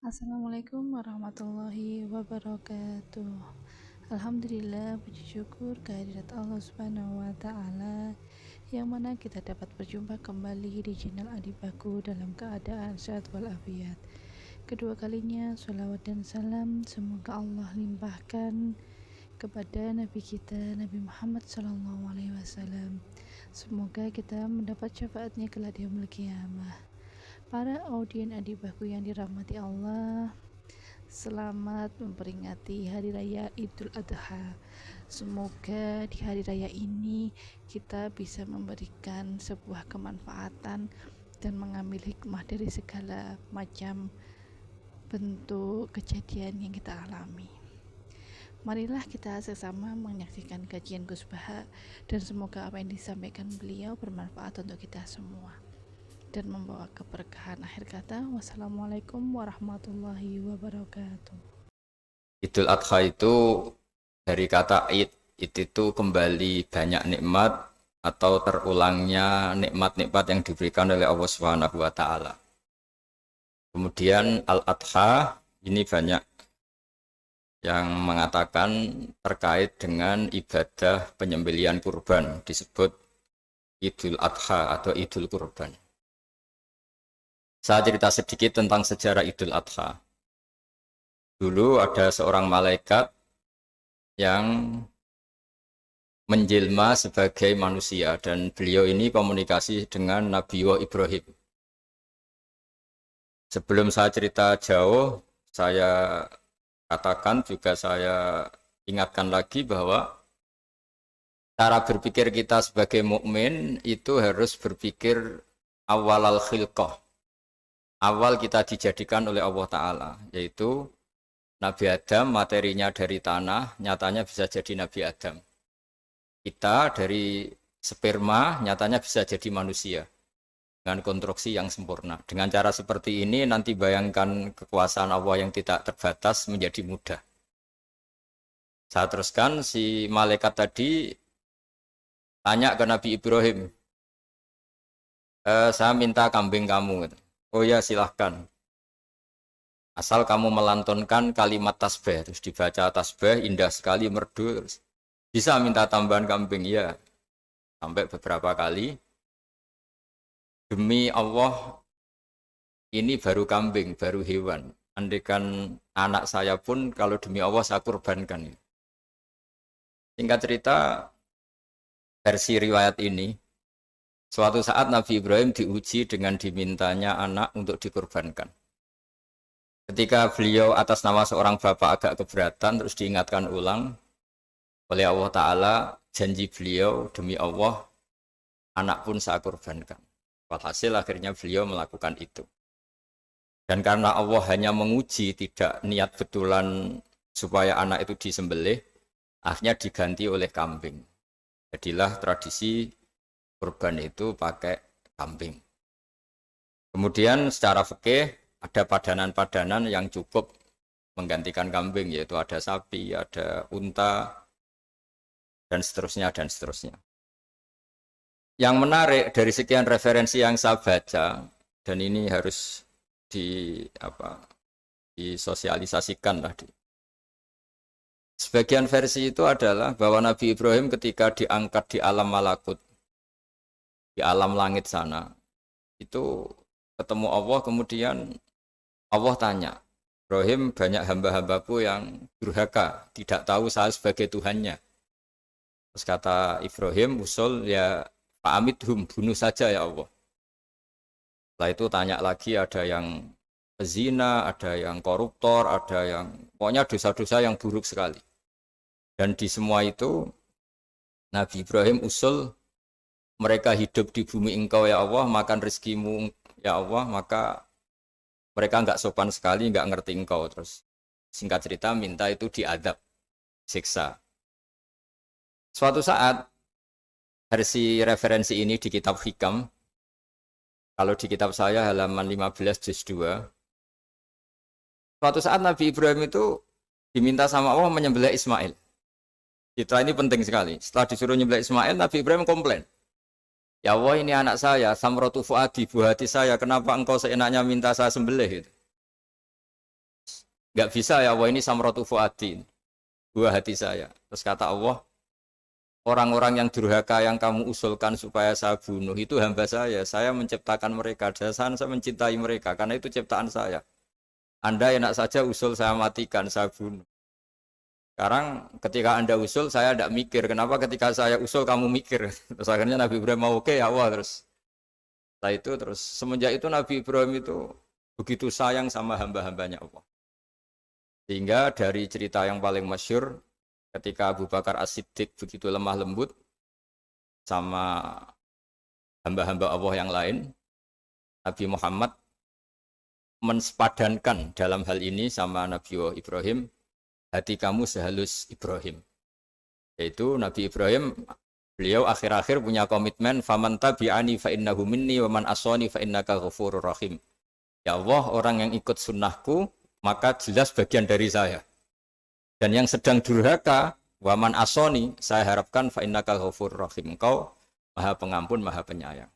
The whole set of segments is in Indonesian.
Assalamualaikum warahmatullahi wabarakatuh. Alhamdulillah, puji syukur kehadirat Allah Subhanahu wa Ta'ala, yang mana kita dapat berjumpa kembali di channel Adibaku dalam keadaan sehat walafiat. Kedua kalinya, sholawat dan salam semoga Allah limpahkan kepada Nabi kita, Nabi Muhammad SAW. Semoga kita mendapat syafaatnya kelak di yaumul qiyamah. Para audien Adibaku yang dirahmati Allah, selamat memperingati Hari Raya Idul Adha. Semoga di Hari Raya ini kita bisa memberikan sebuah kemanfaatan dan mengambil hikmah dari segala macam bentuk kejadian yang kita alami. Marilah kita sesama menyaksikan kajian Gus Baha, dan semoga apa yang disampaikan beliau bermanfaat untuk kita semua dan membawa keberkahan. Akhir kata, wassalamualaikum warahmatullahi wabarakatuh. Idul Adha itu dari kata id itu kembali banyak nikmat atau terulangnya nikmat-nikmat yang diberikan oleh Allah Subhanahu wa taala. Kemudian Al-Adha ini banyak yang mengatakan terkait dengan ibadah penyembelihan kurban, disebut Idul Adha atau Idul Kurban. Saya cerita sedikit tentang sejarah Idul Adha. Dulu ada seorang malaikat yang menjelma sebagai manusia, dan beliau ini komunikasi dengan Nabi Ibrahim. Sebelum saya cerita jauh, saya katakan juga, saya ingatkan lagi bahwa cara berpikir kita sebagai mukmin itu harus berpikir awal al-khilqah. Awal kita dijadikan oleh Allah Ta'ala, yaitu Nabi Adam materinya dari tanah, nyatanya bisa jadi Nabi Adam. Kita dari sperma, nyatanya bisa jadi manusia dengan konstruksi yang sempurna. Dengan cara seperti ini, nanti bayangkan kekuasaan Allah yang tidak terbatas menjadi mudah. Saya teruskan, si malaikat tadi tanya ke Nabi Ibrahim, saya minta kambing kamu. Oh ya, silahkan. Asal kamu melantunkan kalimat tasbih, terus dibaca tasbih, indah sekali, merdu, bisa minta tambahan kambing, ya. Sampai beberapa kali. Demi Allah, ini baru kambing, baru hewan. Andaikan anak saya pun, kalau demi Allah saya kurbankan. Singkat cerita, versi riwayat ini, suatu saat Nabi Ibrahim diuji dengan dimintanya anak untuk dikurbankan. Ketika beliau atas nama seorang bapak agak keberatan, terus diingatkan ulang oleh Allah Ta'ala, janji beliau, demi Allah, anak pun saya kurbankan. Walhasil akhirnya beliau melakukan itu. Dan karena Allah hanya menguji, tidak niat betulan supaya anak itu disembelih, akhirnya diganti oleh kambing. Jadilah tradisi kurban itu pakai kambing. Kemudian secara fikih, ada padanan-padanan yang cukup menggantikan kambing, yaitu ada sapi, ada unta, dan seterusnya, dan seterusnya. Yang menarik dari sekian referensi yang saya baca, dan ini harus disosialisasikan lah. Sebagian versi itu adalah bahwa Nabi Ibrahim ketika diangkat di alam malakut, di alam langit sana, itu ketemu Allah, kemudian Allah tanya, Ibrahim, banyak hamba-hambaku yang durhaka, tidak tahu saya sebagai Tuhannya. Terus kata Ibrahim, usul ya fa'amidhum, bunuh saja ya Allah. Setelah itu tanya lagi, ada yang pezina, ada yang koruptor, ada yang, pokoknya dosa-dosa yang buruk sekali. Dan di semua itu, Nabi Ibrahim usul, mereka hidup di bumi engkau ya Allah, makan rezekimu ya Allah, maka mereka enggak sopan sekali, enggak ngerti engkau. Terus singkat cerita minta itu diadab, siksa. Suatu saat, versi referensi ini di kitab Hikam, kalau di kitab saya halaman 15 juz 2, suatu saat Nabi Ibrahim itu diminta sama Allah menyembelih Ismail. Citra ini penting sekali. Setelah disuruh menyembelih Ismail, Nabi Ibrahim komplain. Ya Allah, ini anak saya, samratu fuadi, buah hati saya, kenapa engkau seenaknya minta saya sembelih? Gitu. Enggak bisa ya Allah, ini samratu fuadi, buah hati saya. Terus kata Allah, orang-orang yang durhaka yang kamu usulkan supaya saya bunuh itu hamba saya menciptakan mereka, dan saya mencintai mereka, karena itu ciptaan saya. Anda enak saja usul saya matikan, saya bunuh. Sekarang ketika Anda usul, saya tidak mikir. Kenapa ketika saya usul kamu mikir? Terus akhirnya Nabi Ibrahim mau oke ya Allah. Setelah itu terus semenjak itu Nabi Ibrahim itu begitu sayang sama hamba-hambanya Allah. Sehingga dari cerita yang paling masyhur ketika Abu Bakar As-Siddiq begitu lemah lembut sama hamba-hamba Allah yang lain, Nabi Muhammad mensepadankan dalam hal ini sama Nabi Ibrahim, hati kamu sehalus Ibrahim. Yaitu Nabi Ibrahim, beliau akhir-akhir punya komitmen, faman tabi'ani fa innahu minni wa man asani fa innaka ghafurur rahim. Ya Allah, orang yang ikut sunnahku maka jelas bagian dari saya. Dan yang sedang durhaka, waman asoni, saya harapkan fa innaka ghafurur rahim. Engkau Maha Pengampun, Maha Penyayang.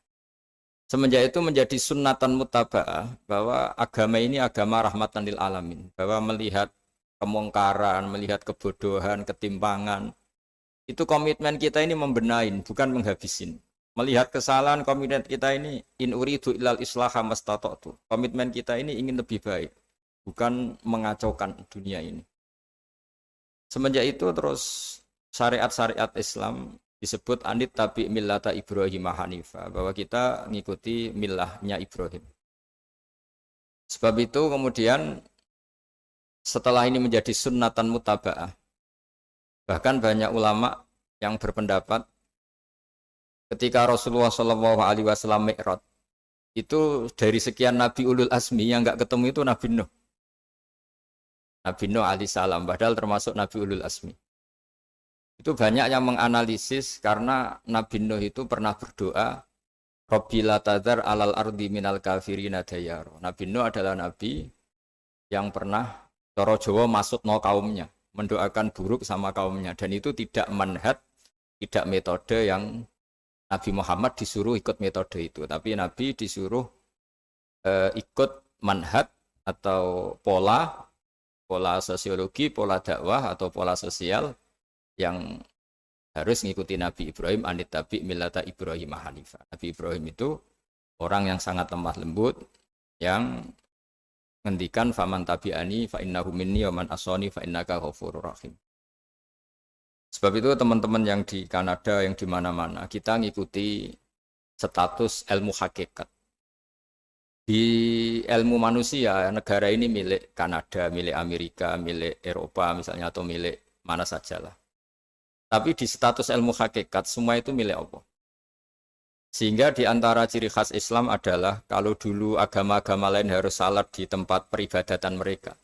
Semenjak itu menjadi sunnatan mutaba'ah bahwa agama ini agama rahmatan lil alamin, bahwa melihat kemungkaran, melihat kebodohan, ketimpangan, itu komitmen kita ini membenahin, bukan menghabisin. Melihat kesalahan, komitmen kita ini in uridu ilal islaha mastata'tu. Komitmen kita ini ingin lebih baik, bukan mengacaukan dunia ini. Semenjak itu terus syariat-syariat Islam disebut anit tabi millata Ibrahim Hanifah, bahwa kita ngikuti millahnya Ibrahim. Sebab itu kemudian setelah ini menjadi sunnatan mutaba'ah, bahkan banyak ulama yang berpendapat ketika Rasulullah SAW Mi'raj, itu dari sekian Nabi Ulul Azmi yang enggak ketemu itu Nabi Nuh. Nabi Nuh alaihissalam, padahal termasuk Nabi Ulul Azmi. Itu banyak yang menganalisis karena Nabi Nuh itu pernah berdoa, Rabbi la tadhar alal ardi minal kafirina dayaro. Nabi Nuh adalah Nabi yang pernah cara Jawa maksudno kaumnya, mendoakan buruk sama kaumnya, dan itu tidak manhaj, tidak metode yang Nabi Muhammad disuruh ikut metode itu, tapi Nabi disuruh ikut manhaj atau pola sosiologi, pola dakwah atau pola sosial yang harus mengikuti Nabi Ibrahim, anit tabi millata Ibrahim Hanifah. Nabi Ibrahim itu orang yang sangat lemah lembut, yang ngendikan faman tabi'ani fa innahu minni wa man asani fa innaka ghafurur rahim. Sebab itu teman-teman yang di Kanada, yang di mana-mana, kita ngikuti status ilmu hakikat. Di ilmu manusia, negara ini milik Kanada, milik Amerika, milik Eropa misalnya, atau milik mana sajalah. Tapi di status ilmu hakikat, semua itu milik Allah. Sehingga di antara ciri khas Islam adalah kalau dulu agama-agama lain harus salat di tempat peribadatan mereka,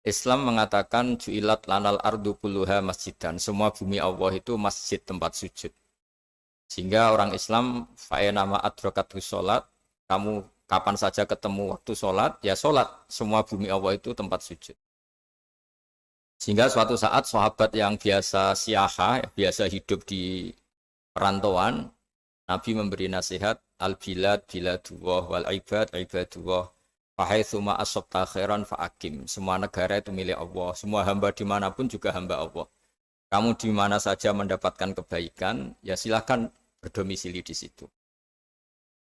Islam mengatakan ju'ilat lanal ardu kulluha masjidan. Semua bumi Allah itu masjid, tempat sujud. Sehingga orang Islam fa'enama adrokatu sholat, kamu kapan saja ketemu waktu sholat, ya sholat. Semua bumi Allah itu tempat sujud. Sehingga suatu saat sahabat yang biasa siaha, biasa hidup di perantauan, Nabi memberi nasihat, al-bilad biladullah wal ibad ibadullah. Fahaitsuma asabta khairan fa'akim. Semua negara itu milik Allah. Semua hamba dimanapun juga hamba Allah. Kamu di mana saja mendapatkan kebaikan, ya silahkan berdomisili di situ.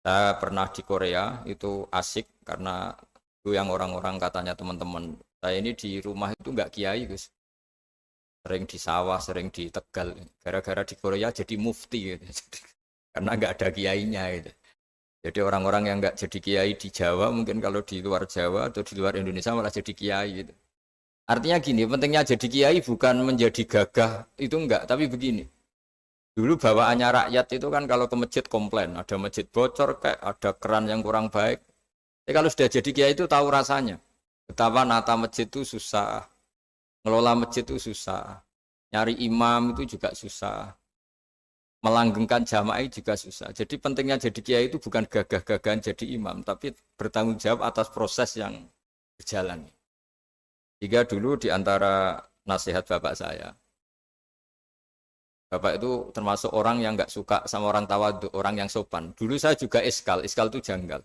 Saya pernah di Korea, itu asik karena itu yang orang-orang katanya teman-teman. Saya ini di rumah itu enggak kiai, Gus. Sering di sawah, sering di Tegal. Gara-gara di Korea jadi mufti gitu. Karena enggak ada kiainya gitu. Jadi orang-orang yang enggak jadi kiai di Jawa, mungkin kalau di luar Jawa atau di luar Indonesia malah jadi kiai gitu. Artinya gini, pentingnya jadi kiai bukan menjadi gagah, itu enggak, tapi begini. Dulu bawaannya rakyat itu kan kalau ke masjid komplain, ada masjid bocor, kayak ada keran yang kurang baik. Tapi kalau sudah jadi kiai itu tahu rasanya. Betapa nata masjid itu susah, ngelola masjid itu susah, nyari imam itu juga susah, melanggengkan jamaah juga susah. Jadi pentingnya jadi kiai itu bukan gagah-gagahan jadi imam, tapi bertanggung jawab atas proses yang berjalan. Jika dulu di antara nasihat bapak saya, bapak itu termasuk orang yang nggak suka sama orang tawadhu, orang yang sopan. Dulu saya juga iskal itu janggal.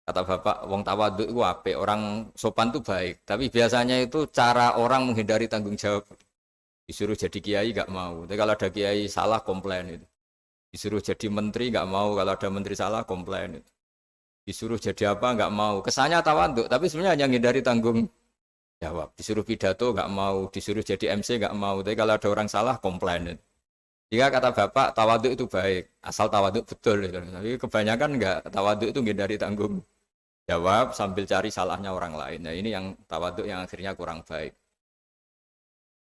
Kata bapak, wong tawadhu itu apik, orang sopan tuh baik. Tapi biasanya itu cara orang menghindari tanggung jawab. Disuruh jadi kiai gak mau. Tapi kalau ada kiai salah komplain itu. Disuruh jadi menteri gak mau. Kalau ada menteri salah komplain itu. Disuruh jadi apa nggak mau. Kesannya tawaduk, tapi sebenarnya hanya menghindari tanggung jawab. Disuruh pidato nggak mau, disuruh jadi MC nggak mau. Tapi kalau ada orang salah komplain. Jika kata bapak tawaduk itu baik, asal tawaduk betul. Tapi kebanyakan nggak, tawaduk itu menghindari tanggung jawab sambil cari salahnya orang lain. Nah ini yang tawaduk yang akhirnya kurang baik.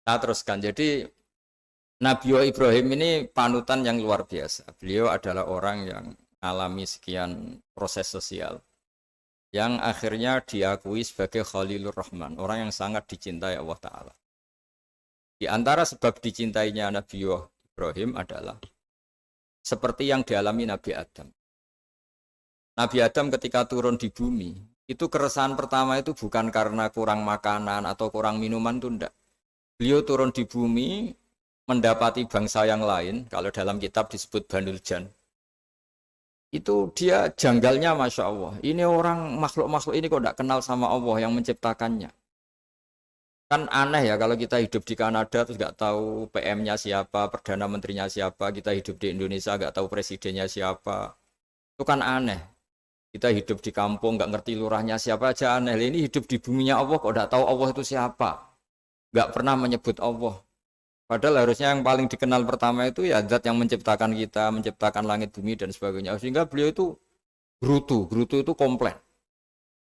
Nah teruskan, jadi Nabi Ibrahim ini panutan yang luar biasa. Beliau adalah orang yang alami sekian proses sosial yang akhirnya diakui sebagai Khalilur Rahman, orang yang sangat dicintai Allah Ta'ala. Di antara sebab dicintainya Nabi Ibrahim adalah seperti yang dialami Nabi Adam. Nabi Adam ketika turun di bumi, itu keresahan pertama itu bukan karena kurang makanan atau kurang minuman, itu enggak. Beliau turun di bumi mendapati bangsa yang lain, kalau dalam kitab disebut Banul Jan. Itu dia janggalnya Masya Allah. Ini orang makhluk-makhluk ini kok tidak kenal sama Allah yang menciptakannya. Kan aneh ya kalau kita hidup di Kanada terus nggak tahu PM-nya siapa, Perdana Menterinya siapa, kita hidup di Indonesia nggak tahu presidennya siapa. Itu kan aneh. Kita hidup di kampung nggak ngerti lurahnya siapa aja aneh. Ini hidup di buminya Allah kok tidak tahu Allah itu siapa. Nggak pernah menyebut Allah. Padahal harusnya yang paling dikenal pertama itu ya zat yang menciptakan kita, menciptakan langit bumi dan sebagainya. Sehingga beliau itu gerutu itu komplain.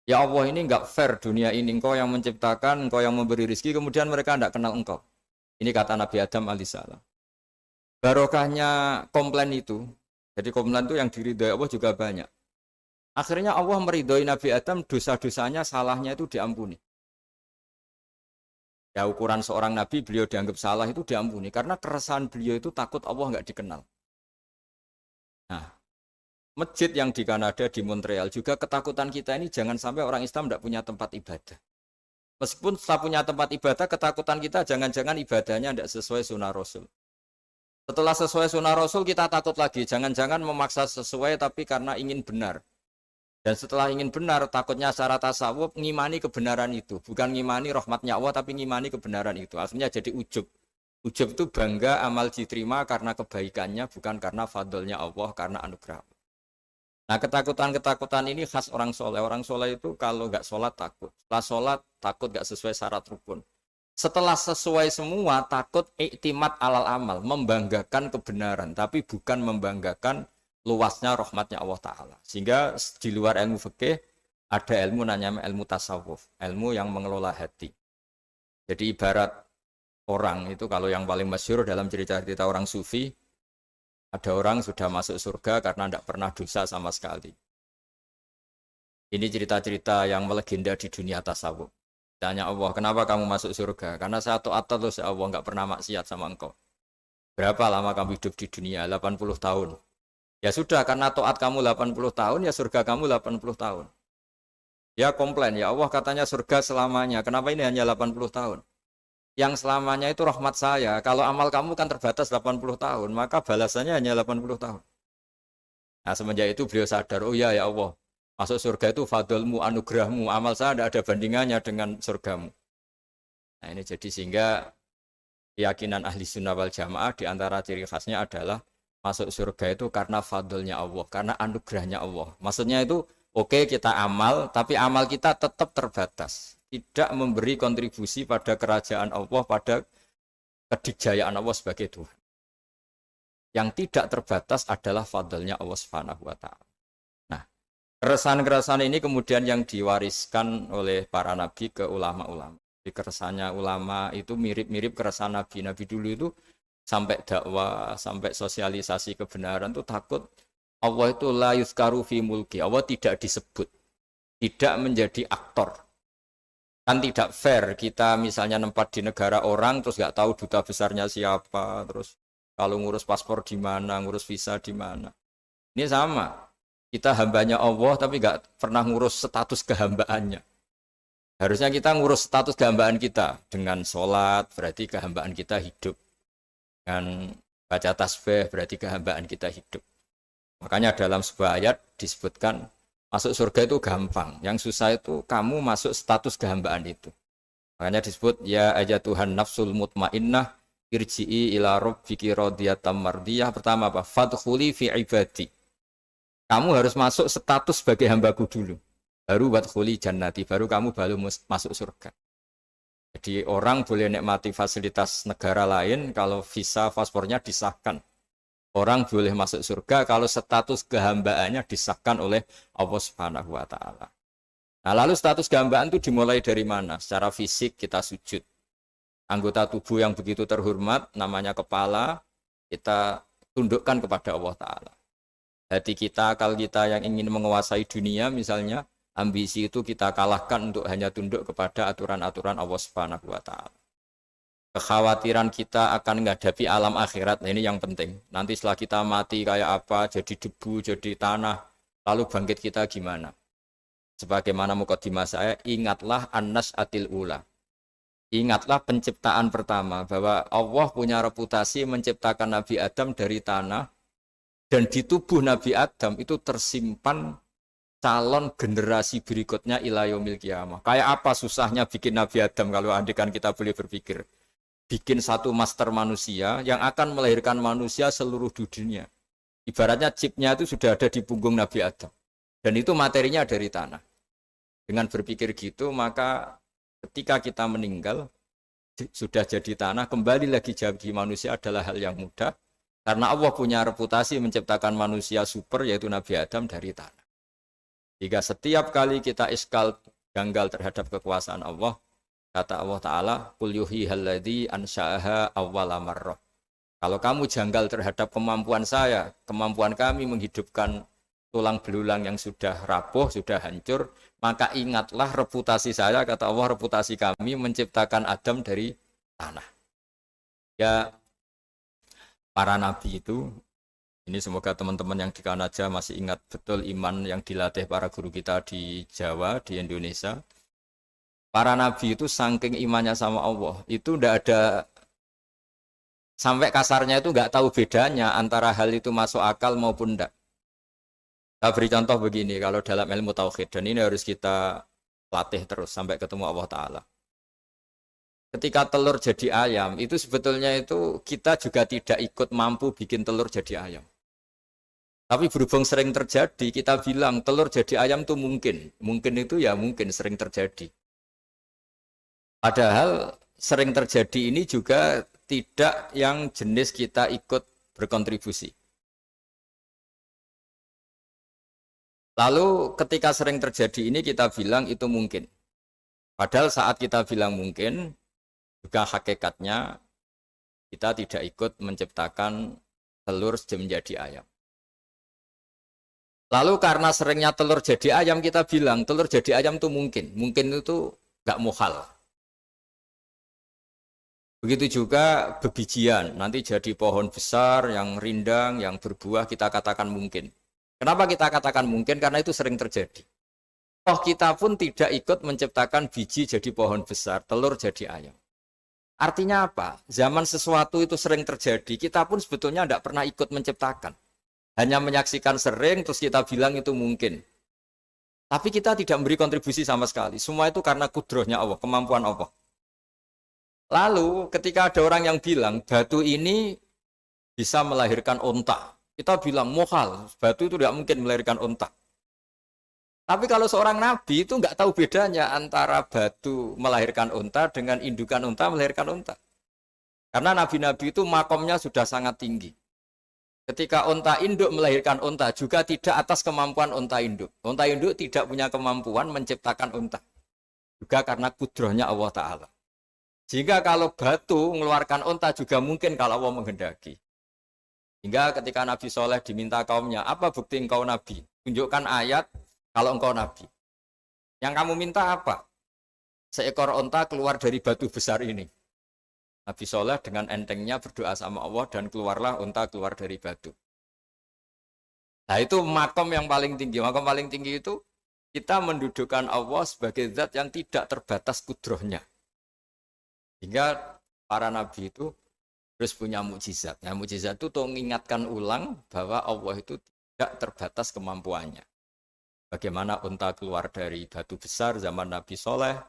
Ya Allah ini enggak fair dunia ini, engkau yang menciptakan, engkau yang memberi rezeki, kemudian mereka enggak kenal engkau. Ini kata Nabi Adam alaihissalam. Barokahnya komplain itu, jadi komplain itu yang diridhoi Allah juga banyak. Akhirnya Allah meridhoi Nabi Adam, dosa-dosanya, salahnya itu diampuni. Ya ukuran seorang nabi beliau dianggap salah itu diampuni karena keresahan beliau itu takut Allah nggak dikenal. Nah, masjid yang di Kanada di Montreal juga ketakutan kita ini jangan sampai orang Islam tidak punya tempat ibadah. Meskipun setelah punya tempat ibadah, ketakutan kita jangan-jangan ibadahnya tidak sesuai sunnah Rasul. Setelah sesuai sunnah Rasul kita takut lagi, jangan-jangan memaksa sesuai tapi karena ingin benar. Dan setelah ingin benar, takutnya secara tasawuf ngimani kebenaran itu. Bukan ngimani rahmatnya Allah, tapi ngimani kebenaran itu. Akhirnya jadi ujub. Ujub itu bangga amal diterima karena kebaikannya, bukan karena fadlnya Allah, karena anugerah. Nah ketakutan-ketakutan ini khas orang soleh. Orang soleh itu kalau nggak sholat takut. Setelah sholat takut nggak sesuai syarat rukun. Setelah sesuai semua takut iktimat alal amal. Membanggakan kebenaran, tapi bukan membanggakan luasnya rahmatnya Allah Ta'ala. Sehingga di luar ilmu fikih ada ilmu namanya ilmu tasawuf, ilmu yang mengelola hati. Jadi ibarat orang itu kalau yang paling masyhur dalam cerita-cerita orang sufi, ada orang sudah masuk surga karena tidak pernah dosa sama sekali. Ini cerita-cerita yang melegenda di dunia tasawuf. Tanya Allah, kenapa kamu masuk surga? Karena saya taat terus ya Allah, nggak pernah maksiat sama engkau. Berapa lama kamu hidup di dunia? 80 tahun. Ya sudah, karena taat kamu 80 tahun, ya surga kamu 80 tahun. Ya komplain, ya Allah katanya surga selamanya. Kenapa ini hanya 80 tahun? Yang selamanya itu rahmat saya. Kalau amal kamu kan terbatas 80 tahun, maka balasannya hanya 80 tahun. Nah semenjak itu beliau sadar, oh ya Allah, masuk surga itu fadlmu, anugerahmu. Amal saya tidak ada bandingannya dengan surgamu. Nah ini jadi sehingga keyakinan ahli sunnah wal jamaah di antara ciri khasnya adalah masuk surga itu karena fadlnya Allah, karena anugerahnya Allah. Maksudnya itu oke, kita amal, tapi amal kita tetap terbatas. Tidak memberi kontribusi pada kerajaan Allah, pada kedikjayaan Allah sebagai Tuhan. Yang tidak terbatas adalah fadlnya Allah Subhanahu wa Ta'ala. Nah, keresahan-keresahan ini kemudian yang diwariskan oleh para nabi ke ulama-ulama. Jadi keresahannya ulama itu mirip-mirip keresahan nabi. Nabi dulu itu sampai dakwah, sampai sosialisasi kebenaran itu takut Allah itu la yuzkaru fi mulki. Allah tidak disebut, tidak menjadi aktor. Kan tidak fair kita misalnya nempat di negara orang terus nggak tahu duta besarnya siapa, terus kalau ngurus paspor di mana, ngurus visa di mana. Ini sama, kita hambanya Allah tapi nggak pernah ngurus status kehambaannya. Harusnya kita ngurus status kehambaan kita dengan sholat, berarti kehambaan kita hidup. Dan baca tasbih berarti kehambaan kita hidup. Makanya dalam sebuah ayat disebutkan Masuk surga itu gampang. Yang susah itu kamu masuk status kehambaan itu. Makanya disebut ya aja Tuhan nafsul mutmainnah irji'i ila rabbiki radiyatan mardiyah. Pertama apa? Fadkhuli fi ibadi. Kamu harus masuk status sebagai hambaku dulu. Baru wadkhuli jannati, baru kamu baru masuk surga. Jadi orang boleh nikmati fasilitas negara lain kalau visa paspornya disahkan. Orang boleh masuk surga kalau status kehambaannya disahkan oleh Allah Subhanahu wa taala. Nah, lalu status kehambaan itu dimulai dari mana? Secara fisik kita sujud. Anggota tubuh yang begitu terhormat namanya kepala kita tundukkan kepada Allah taala. Hati kita, akal kita yang ingin menguasai dunia misalnya, ambisi itu kita kalahkan untuk hanya tunduk kepada aturan-aturan Allah Subhanahu wa taala. Kekhawatiran kita akan menghadapi alam akhirat, nah ini yang penting. Nanti setelah kita mati kayak apa, jadi debu, jadi tanah, lalu bangkit kita gimana? Sebagaimana mukadimah saya, ingatlah an-nas atil ula. Ingatlah penciptaan pertama, bahwa Allah punya reputasi menciptakan Nabi Adam dari tanah, dan di tubuh Nabi Adam itu tersimpan calon generasi berikutnya ila yaumil qiyamah. Kayak apa susahnya bikin Nabi Adam kalau andikan kita boleh berpikir. Bikin satu master manusia yang akan melahirkan manusia seluruh dunia. Ibaratnya chipnya itu sudah ada di punggung Nabi Adam. Dan itu materinya dari tanah. Dengan berpikir gitu, maka ketika kita meninggal, sudah jadi tanah, kembali lagi jadi manusia adalah hal yang mudah. Karena Allah punya reputasi menciptakan manusia super, yaitu Nabi Adam dari tanah. Jika setiap kali kita iskal janggal terhadap kekuasaan Allah, kata Allah Ta'ala, Qul yuhihalladzi ansha'aha awwala marrah. Kalau kamu janggal terhadap kemampuan saya, kemampuan kami menghidupkan tulang belulang yang sudah rapuh, sudah hancur, maka ingatlah reputasi saya, kata Allah, reputasi kami menciptakan Adam dari tanah. Ya, para nabi itu, ini semoga teman-teman yang di Kanaja masih ingat betul iman yang dilatih para guru kita di Jawa, di Indonesia. Para nabi itu saking imannya sama Allah, itu tidak ada, sampai kasarnya itu nggak tahu bedanya antara hal itu masuk akal maupun tidak. Saya beri contoh begini, kalau dalam ilmu tauhid, dan ini harus kita latih terus sampai ketemu Allah Ta'ala. Ketika telur jadi ayam, itu sebetulnya itu kita juga tidak ikut mampu bikin telur jadi ayam. Tapi berhubung sering terjadi, kita bilang telur jadi ayam itu mungkin. Mungkin itu ya mungkin sering terjadi. Padahal sering terjadi ini juga tidak yang jenis kita ikut berkontribusi. Lalu ketika sering terjadi ini kita bilang itu mungkin. Padahal saat kita bilang mungkin, juga hakikatnya kita tidak ikut menciptakan telur menjadi ayam. Lalu karena seringnya telur jadi ayam kita bilang telur jadi ayam itu mungkin. Mungkin itu gak muhal. Begitu juga bebijian, nanti jadi pohon besar yang rindang, yang berbuah, kita katakan mungkin. Kenapa kita katakan mungkin? Karena itu sering terjadi. Toh kita pun tidak ikut menciptakan biji jadi pohon besar, telur jadi ayam. Artinya apa? Zaman sesuatu itu sering terjadi, kita pun sebetulnya tidak pernah ikut menciptakan. Hanya menyaksikan sering, terus kita bilang itu mungkin. Tapi kita tidak memberi kontribusi sama sekali. Semua itu karena kudrohnya Allah, kemampuan Allah. Lalu ketika ada orang yang bilang batu ini bisa melahirkan unta, kita bilang muhal, batu itu tidak mungkin melahirkan unta. Tapi kalau seorang nabi itu nggak tahu bedanya antara batu melahirkan unta dengan indukan unta melahirkan unta. Karena nabi-nabi itu makomnya sudah sangat tinggi. Ketika unta induk melahirkan unta juga tidak atas kemampuan unta induk. Unta induk tidak punya kemampuan menciptakan unta. Juga karena kudrohnya Allah Ta'ala. Sehingga kalau batu mengeluarkan unta juga mungkin kalau Allah menghendaki. Hingga ketika Nabi Soleh diminta kaumnya, apa bukti engkau Nabi? Tunjukkan ayat kalau engkau Nabi. Yang kamu minta apa? Seekor unta keluar dari batu besar ini. Nabi Soleh dengan entengnya berdoa sama Allah dan keluarlah unta keluar dari batu. Nah itu makom yang paling tinggi. Makom paling tinggi itu kita mendudukkan Allah sebagai zat yang tidak terbatas kudrohnya. Hingga para nabi itu terus punya mukjizat. Nah, mukjizat itu untuk mengingatkan ulang bahwa Allah itu tidak terbatas kemampuannya. Bagaimana unta keluar dari batu besar zaman Nabi Soleh,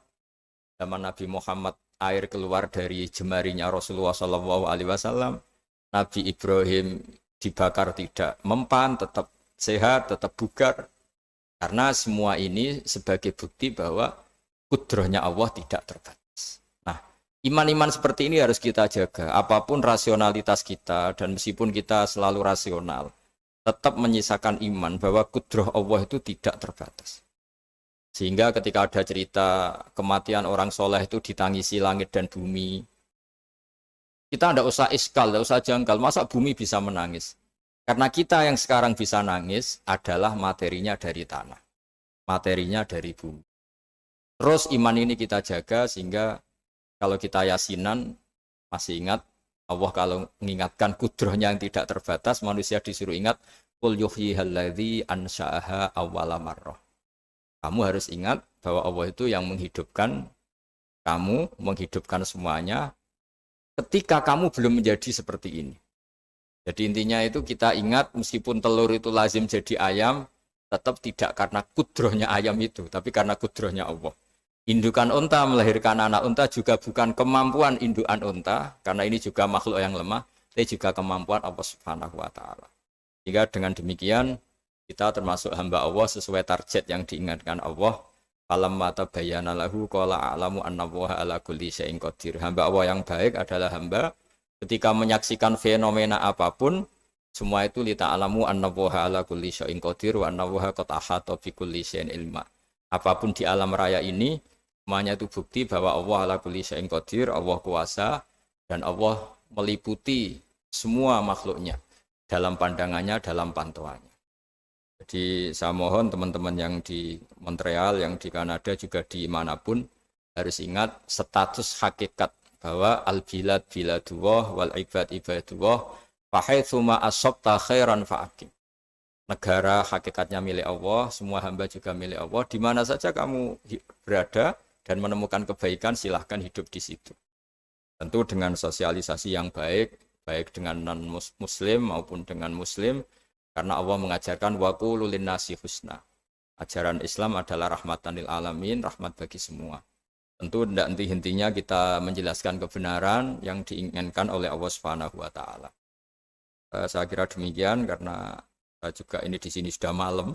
zaman Nabi Muhammad air keluar dari jemarinya Rasulullah SAW, Nabi Ibrahim dibakar tidak mempan, tetap sehat, tetap bugar. Karena semua ini sebagai bukti bahwa kudrahnya Allah tidak terbatas. Nah, iman-iman seperti ini harus kita jaga. Apapun rasionalitas kita dan meskipun kita selalu rasional, tetap menyisakan iman bahwa kudrah Allah itu tidak terbatas. Sehingga ketika ada cerita kematian orang soleh itu ditangisi langit dan bumi, kita tidak usah iskal, tidak usah jangkal. Masa bumi bisa menangis? Karena kita yang sekarang bisa nangis adalah materinya dari tanah. Materinya dari bumi. Terus iman ini kita jaga sehingga kalau kita yasinan, masih ingat, Allah kalau mengingatkan kudrahnya yang tidak terbatas, manusia disuruh ingat, Qul yuhyihalladzi ansha'aha awwala marrah. Kamu harus ingat bahwa Allah itu yang menghidupkan kamu, menghidupkan semuanya, ketika kamu belum menjadi seperti ini. Jadi intinya itu kita ingat meskipun telur itu lazim jadi ayam, tetap tidak karena kudrahnya ayam itu, tapi karena kudrahnya Allah. Indukan unta melahirkan anak unta juga bukan kemampuan indukan unta, karena ini juga makhluk yang lemah, tapi juga kemampuan Allah Subhanahu wa Ta'ala. Jika dengan demikian kita termasuk hamba Allah sesuai target yang diingatkan Allah. Falamma tabayyana lahu qala a'lamu annallaha ala kulli syai'in qadir. Hamba Allah yang baik adalah hamba ketika menyaksikan fenomena apapun, semua itu li ta'lamu annallaha ala kulli syai'in qadir wa annallaha qad ahata bi kulli syai'in ilma. Apapun di alam raya ini, semuanya itu bukti bahwa Allah ala kulli syai'in qadir, Allah kuasa dan Allah meliputi semua makhluknya dalam pandangannya, dalam pantauannya. Jadi saya mohon teman-teman yang di Montreal, yang di Kanada juga di manapun harus ingat status hakikat bahwa al-bilad biladullah wal ibad ibadullah fahaitsuma asabta khairan fa'akim. Negara hakikatnya milik Allah, semua hamba juga milik Allah. Di mana saja kamu berada dan menemukan kebaikan, silahkan hidup di situ. Tentu dengan sosialisasi yang baik, baik dengan non-muslim maupun dengan muslim, karena Allah mengajarkan wa qulu linnasi husna. Ajaran Islam adalah rahmatan lil alamin, rahmat bagi semua. Tentu tidak henti-hentinya kita menjelaskan kebenaran yang diinginkan oleh Allah Subhanahu wa Ta'ala. Saya kira demikian karena juga ini di sini sudah malam.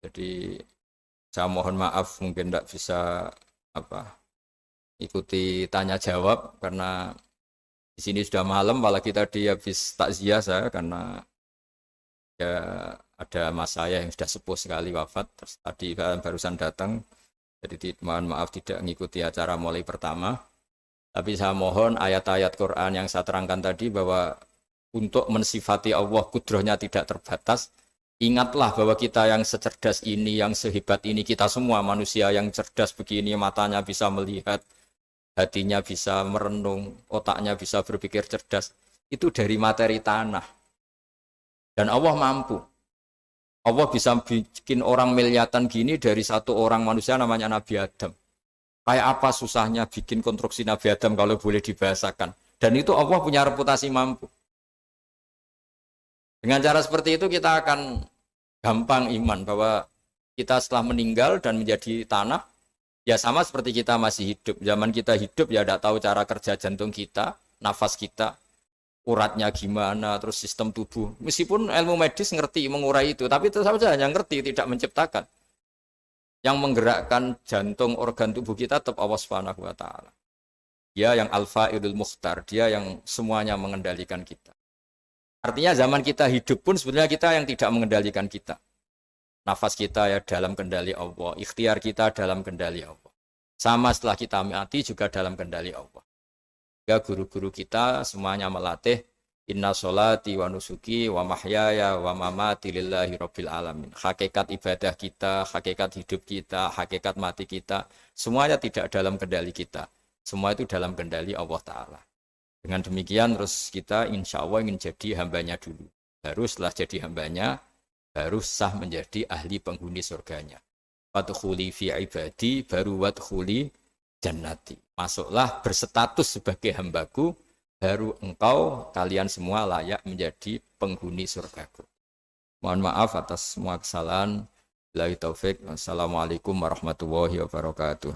Jadi saya mohon maaf mungkin tidak bisa ikuti tanya jawab karena di sini sudah malam, malah kita di habis takziah saya karena ya ada mas saya yang sudah sepuh sekali wafat, terus tadi barusan datang, jadi mohon maaf tidak mengikuti acara mulai pertama. Tapi saya mohon ayat-ayat Quran yang saya terangkan tadi bahwa untuk mensifati Allah kudrahnya tidak terbatas, ingatlah bahwa kita yang secerdas ini, yang sehebat ini, kita semua manusia yang cerdas begini, matanya bisa melihat, hatinya bisa merenung, otaknya bisa berpikir cerdas, itu dari materi tanah. Dan Allah mampu. Allah bisa bikin orang miliatan gini dari satu orang manusia namanya Nabi Adam. Kayak apa susahnya bikin konstruksi Nabi Adam kalau boleh dibahasakan. Dan itu Allah punya reputasi mampu. Dengan cara seperti itu kita akan gampang iman bahwa kita setelah meninggal dan menjadi tanah, ya sama seperti kita masih hidup. Zaman kita hidup ya tidak tahu cara kerja jantung kita, nafas kita, uratnya gimana, terus sistem tubuh. Meskipun ilmu medis ngerti mengurai itu, tapi tetap saja hanya ngerti, tidak menciptakan. Yang menggerakkan jantung, organ tubuh kita tetap Allah Subhanahu wa Ta'ala. Dia yang Al-Fa'ilul Mukhtar, dia yang semuanya mengendalikan kita. Artinya zaman kita hidup pun sebenarnya kita yang tidak mengendalikan kita. Nafas kita ya dalam kendali Allah, ikhtiar kita dalam kendali Allah. Sama setelah kita mati juga dalam kendali Allah. Ya guru-guru kita semuanya melatih inna sholati wa nusuki wa mahyaya wa mamati lillahi rabbil alamin. Hakikat ibadah kita, hakikat hidup kita, hakikat mati kita, semuanya tidak dalam kendali kita. Semua itu dalam kendali Allah Ta'ala. Dengan demikian terus kita insya Allah ingin jadi hambanya dulu. Baru setelah jadi hambanya, baru sah menjadi ahli penghuni surganya. Wadkhuli fi ibadi, baru wadkhuli jannati. Masuklah berstatus sebagai hambaku, baru engkau kalian semua layak menjadi penghuni surgaku. Mohon maaf atas semua kesalahan. Billahi taufik. Wassalamualaikum warahmatullahi wabarakatuh.